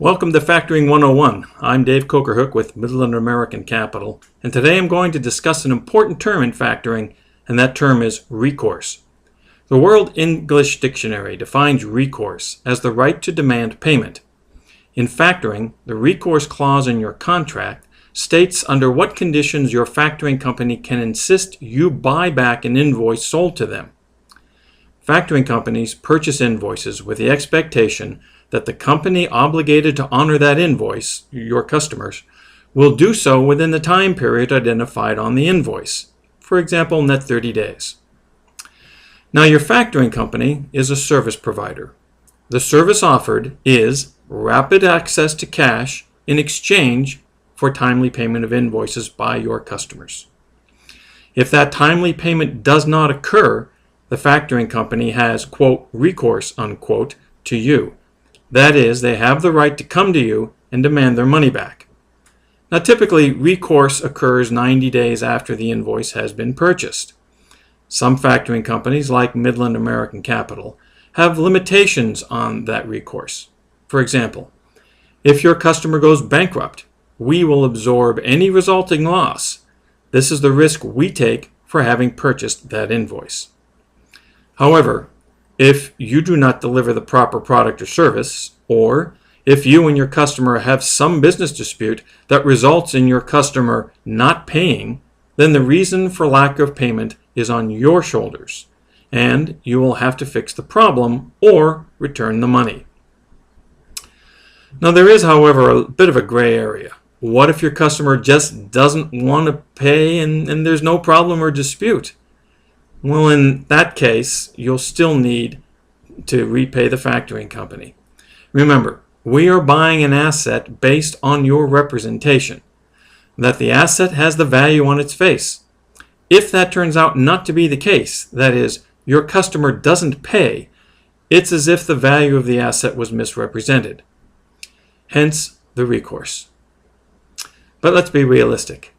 Welcome to Factoring 101. I'm Dave Cokerhook with Midland American Capital, and today I'm going to discuss an important term in factoring, and that term is recourse. The World English Dictionary defines recourse as the right to demand payment. In factoring, the recourse clause in your contract states under what conditions your factoring company can insist you buy back an invoice sold to them. Factoring companies purchase invoices with the expectation that the company obligated to honor that invoice, your customers, will do so within the time period identified on the invoice, for example, net 30 days. Now, your factoring company is a service provider. The service offered is rapid access to cash in exchange for timely payment of invoices by your customers. If that timely payment does not occur, the factoring company has, quote, recourse, unquote, to you. That is, they have the right to come to you and demand their money back. Now, typically, recourse occurs 90 days after the invoice has been purchased. Some factoring companies, like Midland American Capital, have limitations on that recourse. For example, if your customer goes bankrupt, we will absorb any resulting loss. This is the risk we take for having purchased that invoice. However, if you do not deliver the proper product or service, or if you and your customer have some business dispute that results in your customer not paying, then the reason for lack of payment is on your shoulders, and you will have to fix the problem or return the money. Now, there is, however, a bit of a gray area. What if your customer just doesn't want to pay and there's no problem or dispute? Well, in that case, you'll still need to repay the factoring company. Remember, we are buying an asset based on your representation, that the asset has the value on its face. If that turns out not to be the case, that is, your customer doesn't pay, it's as if the value of the asset was misrepresented. Hence, the recourse. But let's be realistic.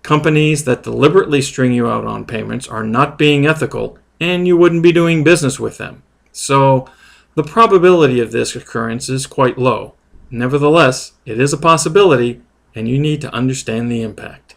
Companies that deliberately string you out on payments are not being ethical, and you wouldn't be doing business with them. So the probability of this occurrence is quite low. Nevertheless, it is a possibility, and you need to understand the impact.